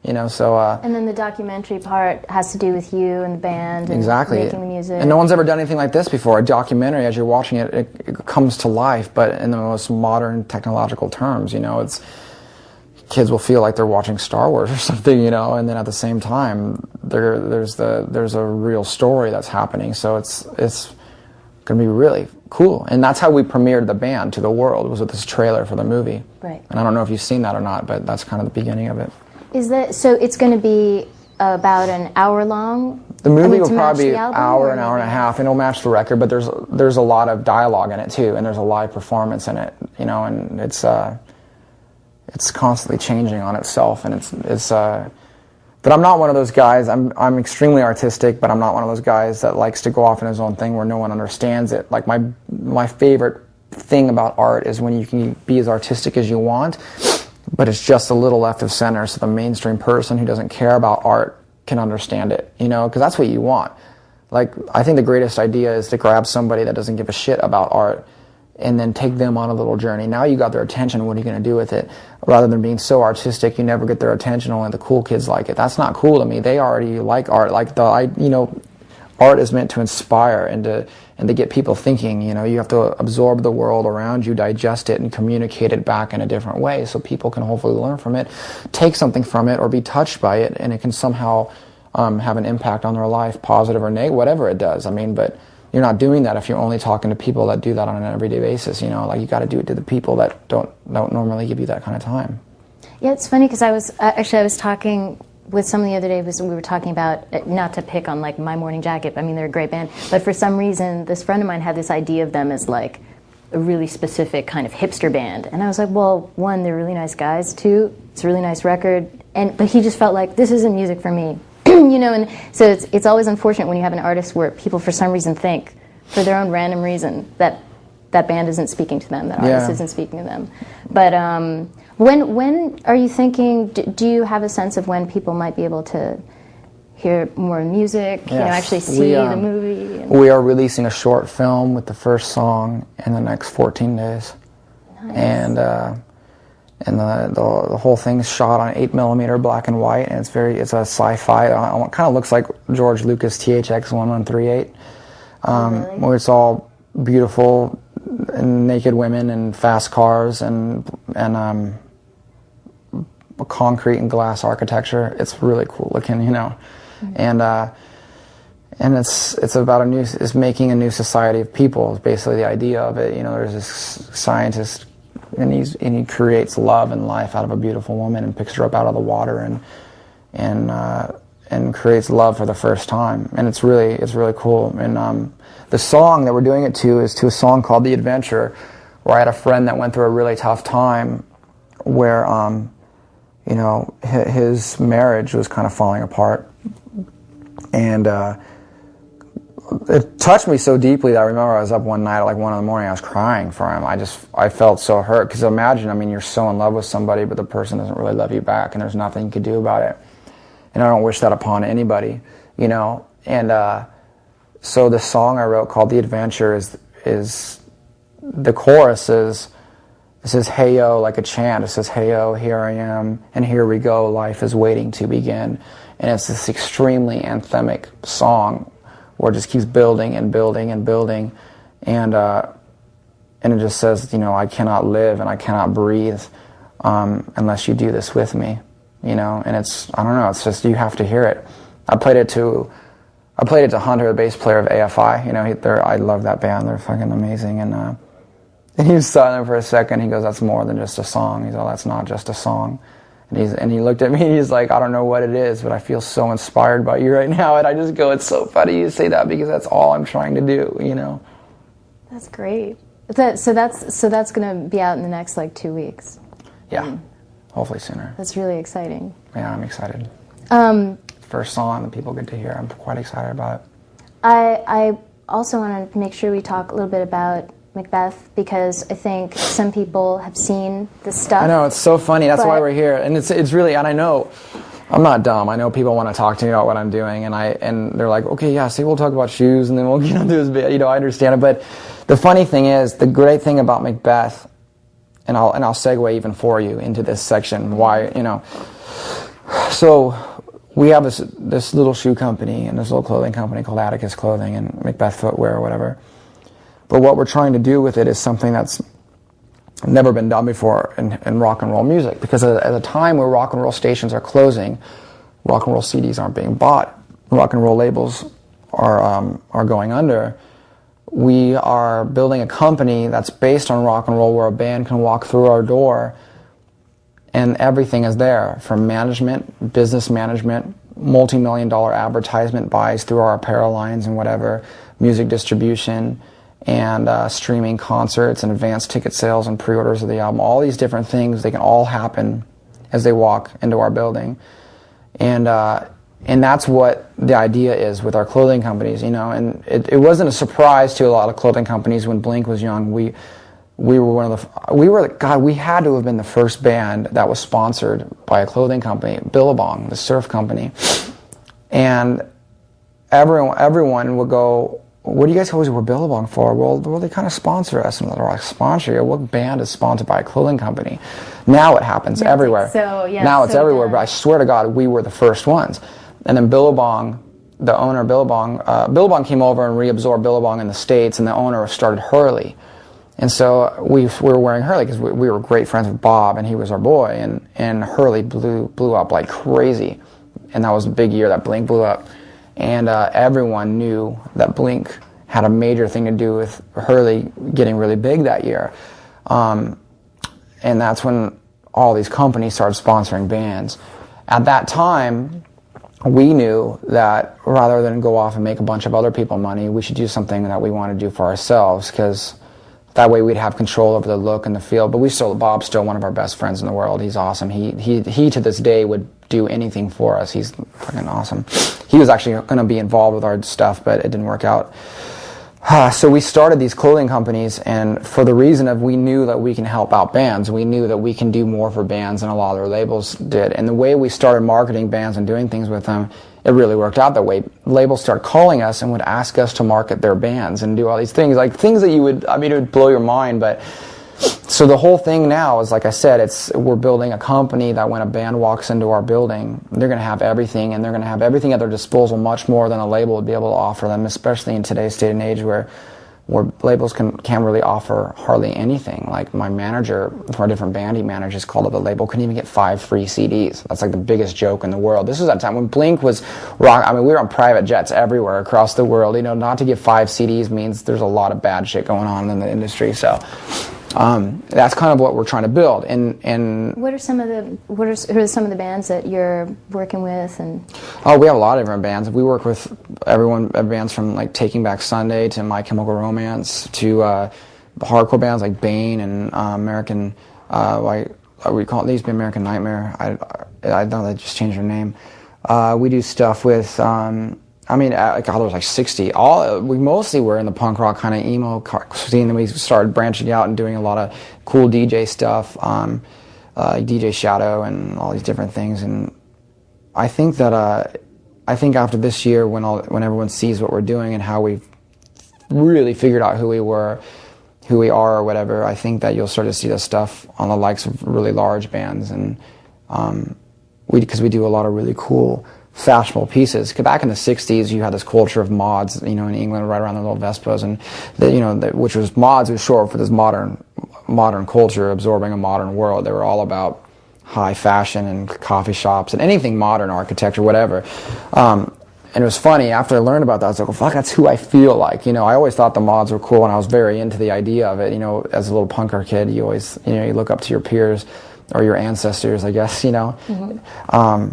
You know, so... and then the documentary part has to do with you and the band and making the music. And no one's ever done anything like this before. A documentary, as you're watching it, it comes to life, but in the most modern technological terms, you know. It's... Kids will feel like they're watching Star Wars or something, you know, and then at the same time, there's a real story that's happening, so it's going to be really cool. And that's how we premiered the band to the world, was with this trailer for the movie. Right. And I don't know if you've seen that or not, but that's kind of the beginning of it. Is that so? It's going to be about an hour long. The movie will probably be an hour and a half, and it'll match the record. But there's a lot of dialogue in it too, and there's a live performance in it. You know, and it's constantly changing on itself, and it's. But I'm not one of those guys. I'm extremely artistic, but I'm not one of those guys that likes to go off in his own thing where no one understands it. Like my favorite thing about art is when you can be as artistic as you want, but it's just a little left of center, so the mainstream person who doesn't care about art can understand it, you know, because that's what you want. Like, I think the greatest idea is to grab somebody that doesn't give a shit about art and then take them on a little journey. Now you got their attention, what are you going to do with it? Rather than being so artistic, you never get their attention, only the cool kids like it. That's not cool to me. They already like art. Like, art is meant to inspire and to get people thinking. You know, you have to absorb the world around you, digest it, and communicate it back in a different way so people can hopefully learn from it, take something from it, or be touched by it, and it can somehow have an impact on their life, positive or negative, whatever it does. I mean, but you're not doing that if you're only talking to people that do that on an everyday basis. You know, like, you got to do it to the people that don't normally give you that kind of time. Yeah, it's funny because I was talking with someone the other day. We were talking about, not to pick on like My Morning Jacket. I mean, they're a great band, but for some reason, this friend of mine had this idea of them as like a really specific kind of hipster band, and I was like, well, one, they're really nice guys. Two, it's a really nice record, but he just felt like this isn't music for me. You know, and so it's always unfortunate when you have an artist where people for some reason think, for their own random reason, that band isn't speaking to them, that artist isn't speaking to them. But when are you thinking, do you have a sense of when people might be able to hear more music, yes. You know, actually see the movie? We are releasing a short film with the first song in the next 14 days. Nice. And the whole thing's shot on 8mm black and white, and it's a sci-fi. It kind of looks like George Lucas THX 1138, where it's all beautiful and naked women and fast cars and concrete and glass architecture. It's really cool looking, you know, and it's about it's making a new society of people. Is basically the idea of it. You know, there's this scientist. And he creates love and life out of a beautiful woman and picks her up out of the water and creates love for the first time, and it's really cool. And the song that we're doing it to is to a song called "The Adventure," where I had a friend that went through a really tough time, where you know, his marriage was kind of falling apart, and it touched me so deeply that I remember I was up one night at like 1 a.m. I was crying for him. I felt so hurt, because imagine, I mean, you're so in love with somebody, but the person doesn't really love you back, and there's nothing you can do about it. And I don't wish that upon anybody, you know. And so the song I wrote called "The Adventure" is the chorus is, it says "Hey yo," like a chant. It says "Hey yo, here I am, and here we go. Life is waiting to begin." And it's this extremely anthemic song, where it just keeps building and building and building, and it just says, you know, I cannot live and I cannot breathe unless you do this with me, you know. And I don't know, it's just, you have to hear it. I played it to Hunter, the bass player of AFI. You know, I love that band. They're fucking amazing. And he was silent for a second. He goes, "That's more than just a song." He's like, "That's not just a song." And he looked at me, he's like, "I don't know what it is, but I feel so inspired by you right now." And I just go, "It's so funny you say that, because that's all I'm trying to do, you know." That's great. So that's going to be out in the next like 2 weeks. Yeah, hopefully sooner. That's really exciting. Yeah, I'm excited. First song that people get to hear. I'm quite excited about it. I also want to make sure we talk a little bit about Macbeth, because I think some people have seen this stuff. I know, it's so funny. That's why we're here. And it's really, and I know, I'm not dumb. I know people want to talk to me about what I'm doing, and they're like, "Okay, yeah, see, we'll talk about shoes, and then we'll do this bit." You know, I understand it. But the funny thing is, the great thing about Macbeth, and I'll segue even for you into this section, why, you know. So we have this little shoe company and this little clothing company called Atticus Clothing and Macbeth Footwear or whatever. But what we're trying to do with it is something that's never been done before in rock and roll music. Because at a time where rock and roll stations are closing, rock and roll CDs aren't being bought, rock and roll labels are going under, we are building a company that's based on rock and roll where a band can walk through our door and everything is there, from management, business management, multi-million-dollar advertisement buys through our apparel lines and whatever, music distribution, and streaming concerts and advanced ticket sales and pre-orders of the album. All these different things, they can all happen as they walk into our building. And that's what the idea is with our clothing companies, you know. And it wasn't a surprise to a lot of clothing companies when Blink was young. We had to have been the first band that was sponsored by a clothing company, Billabong, the surf company. And everyone would go, what do you guys always wear Billabong for? Well, they kind of sponsor us. And they're like, sponsor you? What band is sponsored by a clothing company? Now it happens everywhere. So, yeah, now it's everywhere, but I swear to God, we were the first ones. And then Billabong, the owner of Billabong came over and reabsorbed Billabong in the States, and the owner started Hurley. And so we were wearing Hurley because we were great friends with Bob, and he was our boy, and Hurley blew up like crazy. And that was a big year that Blink blew up. And everyone knew that Blink had a major thing to do with Hurley getting really big that year. And that's when all these companies started sponsoring bands. At that time, we knew that rather than go off and make a bunch of other people money, we should do something that we want to do for ourselves, because that way we'd have control over the look and the feel. But Bob's still one of our best friends in the world. He's awesome. He to this day would do anything for us. He's fucking awesome. He was actually going to be involved with our stuff, but it didn't work out. So we started these clothing companies, and for the reason of we knew that we can help out bands. We knew that we can do more for bands than a lot of their labels did. And the way we started marketing bands and doing things with them, it really worked out that way. Labels started calling us and would ask us to market their bands and do all these things, like things that it would blow your mind. But so the whole thing now is, like I said, we're building a company that when a band walks into our building, they're going to have everything, and they're going to have everything at their disposal, much more than a label would be able to offer them, especially in today's state and age where labels can't really offer hardly anything. Like my manager for a different band he manages called up the label, couldn't even get 5 free CDs. That's like the biggest joke in the world. This was that time when Blink was rock. I mean, we were on private jets everywhere across the world. You know, not to get 5 CDs means there's a lot of bad shit going on in the industry. So that's kind of what we're trying to build. And who are some of the bands that you're working with? And we have a lot of different bands. We work with bands from like Taking Back Sunday to My Chemical Romance to hardcore bands like Bane and American. We call it, they used to be American Nightmare. I know they just changed their name. We do stuff with. There's like 60. We mostly were in the punk rock kind of emo scene, and we started branching out and doing a lot of cool DJ stuff, DJ Shadow and all these different things. And I think that after this year, when everyone sees what we're doing and how we've really figured out who we are or whatever, I think that you'll start to see the stuff on the likes of really large bands, and because we do a lot of really cool fashionable pieces. Cause back in the 60s, you had this culture of mods, you know, in England, right around the little Vespas, and which was mods was short for this modern culture absorbing a modern world. They were all about high fashion and coffee shops and anything modern, architecture, whatever. And it was funny, after I learned about that, I was like, well, fuck, that's who I feel like. You know, I always thought the mods were cool, and I was very into the idea of it. You know, as a little punker kid, you always, you look up to your peers or your ancestors, I guess, you know. Mm-hmm.